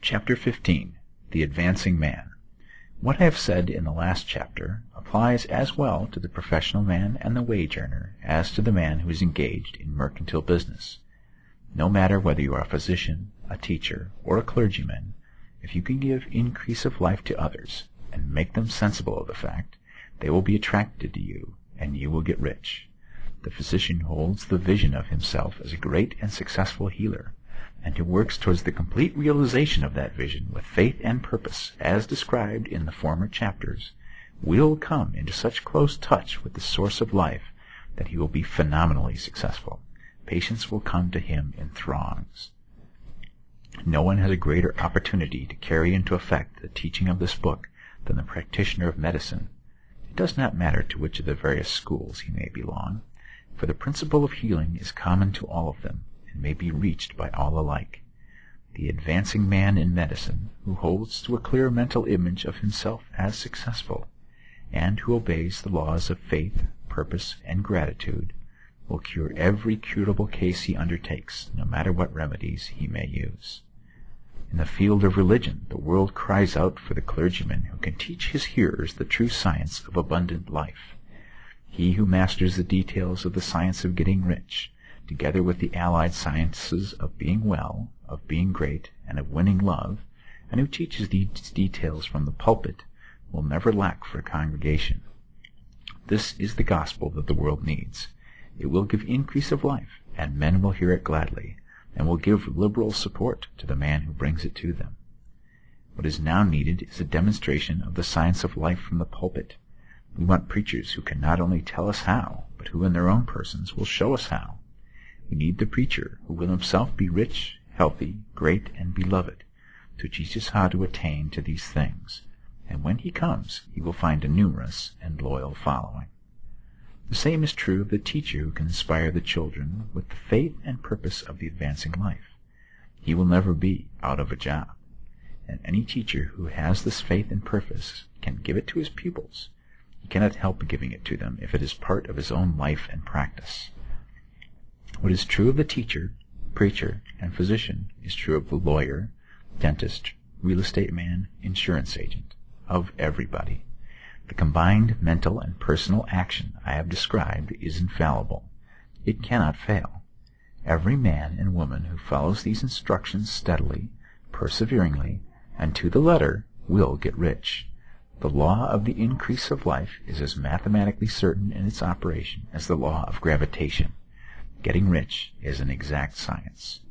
Chapter 15. The Advancing Man. What I have said in the last chapter applies as well to the professional man and the wage earner as to the man who is engaged in mercantile business. No matter whether you are a physician, a teacher, or a clergyman, if you can give increase of life to others and make them sensible of the fact, they will be attracted to you, and you will get rich. The physician holds the vision of himself as a great and successful healer, and who works towards the complete realization of that vision with faith and purpose, as described in the former chapters, will come into such close touch with the source of life that he will be phenomenally successful. Patients will come to him in throngs. No one has a greater opportunity to carry into effect the teaching of this book than the practitioner of medicine. It does not matter to which of the various schools he may belong, for the principle of healing is common to all of them, and may be reached by all alike. The advancing man in medicine, who holds to a clear mental image of himself as successful, and who obeys the laws of faith, purpose, and gratitude, will cure every curable case he undertakes, no matter what remedies he may use. In the field of religion, the world cries out for the clergyman who can teach his hearers the true science of abundant life. He who masters the details of the science of getting rich, together with the allied sciences of being well, of being great, and of winning love, and who teaches these details from the pulpit, will never lack for a congregation. This is the gospel that the world needs. It will give increase of life, and men will hear it gladly, and will give liberal support to the man who brings it to them. What is now needed is a demonstration of the science of life from the pulpit. We want preachers who can not only tell us how, but who in their own persons will show us how. We need the preacher who will himself be rich, healthy, great, and beloved, to teach us how to attain to these things, and when he comes, he will find a numerous and loyal following. The same is true of the teacher who can inspire the children with the faith and purpose of the advancing life. He will never be out of a job, and any teacher who has this faith and purpose can give it to his pupils. He cannot help giving it to them if it is part of his own life and practice. What is true of the teacher, preacher, and physician is true of the lawyer, dentist, real estate man, insurance agent, of everybody. The combined mental and personal action I have described is infallible. It cannot fail. Every man and woman who follows these instructions steadily, perseveringly, and to the letter will get rich. The law of the increase of life is as mathematically certain in its operation as the law of gravitation. Getting rich is an exact science.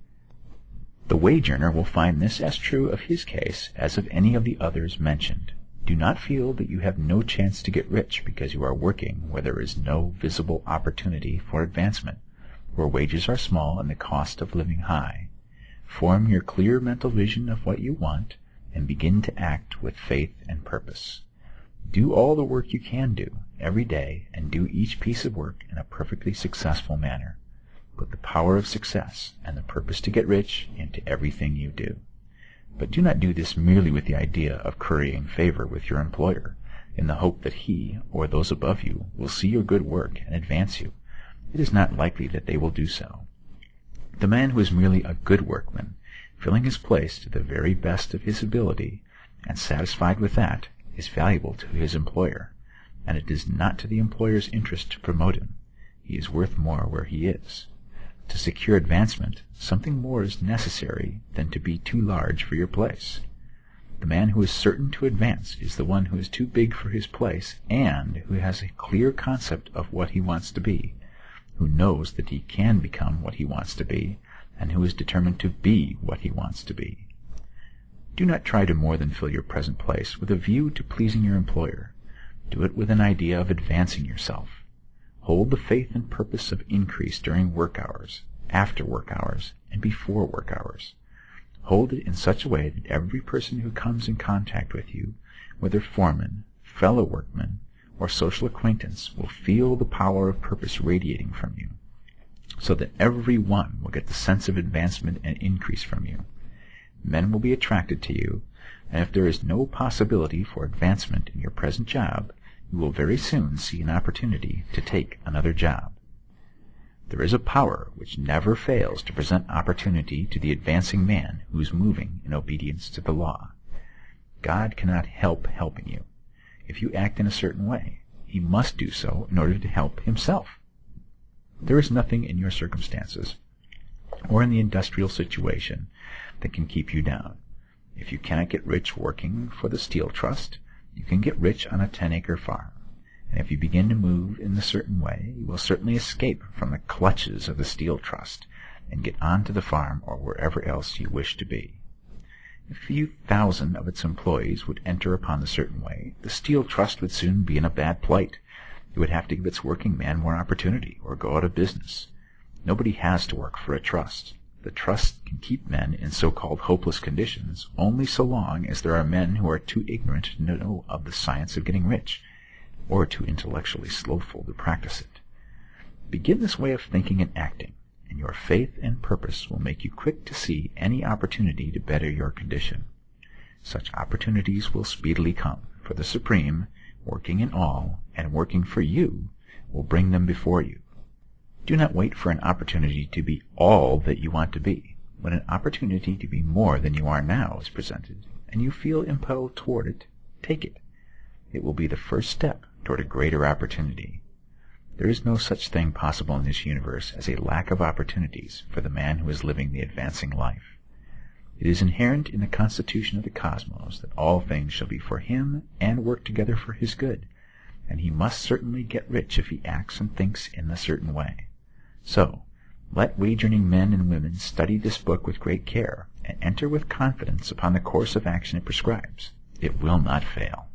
The wage earner will find this as true of his case as of any of the others mentioned. Do not feel that you have no chance to get rich because you are working where there is no visible opportunity for advancement, where wages are small and the cost of living high. Form your clear mental vision of what you want, and begin to act with faith and purpose. Do all the work you can do every day, and do each piece of work in a perfectly successful manner. Put the power of success and the purpose to get rich into everything you do. But do not do this merely with the idea of currying favor with your employer, in the hope that he, or those above you, will see your good work and advance you. It is not likely that they will do so. The man who is merely a good workman, filling his place to the very best of his ability, and satisfied with that, is valuable to his employer, and it is not to the employer's interest to promote him. He is worth more where he is. To secure advancement, something more is necessary than to be too large for your place. The man who is certain to advance is the one who is too big for his place, and who has a clear concept of what he wants to be, who knows that he can become what he wants to be, and who is determined to be what he wants to be. Do not try to more than fill your present place with a view to pleasing your employer. Do it with an idea of advancing yourself. Hold the faith and purpose of increase during work hours, after work hours, and before work hours. Hold it in such a way that every person who comes in contact with you, whether foreman, fellow workman, or social acquaintance, will feel the power of purpose radiating from you, so that every one will get the sense of advancement and increase from you. Men will be attracted to you, and if there is no possibility for advancement in your present job, you will very soon see an opportunity to take another job. There is a power which never fails to present opportunity to the advancing man who is moving in obedience to the law. God cannot help helping you. If you act in a certain way, He must do so in order to help Himself. There is nothing in your circumstances or in the industrial situation that can keep you down. If you cannot get rich working for the Steel Trust, you can get rich on a 10-acre farm. And if you begin to move in a certain way, you will certainly escape from the clutches of the Steel Trust and get onto the farm or wherever else you wish to be. If a few thousand of its employees would enter upon the certain way, the Steel Trust would soon be in a bad plight. It would have to give its working man more opportunity or go out of business. Nobody has to work for a trust. The trust can keep men in so-called hopeless conditions only so long as there are men who are too ignorant to know of the science of getting rich, or too intellectually slothful to practice it. Begin this way of thinking and acting, and your faith and purpose will make you quick to see any opportunity to better your condition. Such opportunities will speedily come, for the Supreme, working in all, and working for you, will bring them before you. Do not wait for an opportunity to be all that you want to be. When an opportunity to be more than you are now is presented, and you feel impelled toward it, take it. It will be the first step toward a greater opportunity. There is no such thing possible in this universe as a lack of opportunities for the man who is living the advancing life. It is inherent in the constitution of the cosmos that all things shall be for him and work together for his good, and he must certainly get rich if he acts and thinks in a certain way. So, let wage-earning men and women study this book with great care, and enter with confidence upon the course of action it prescribes. It will not fail.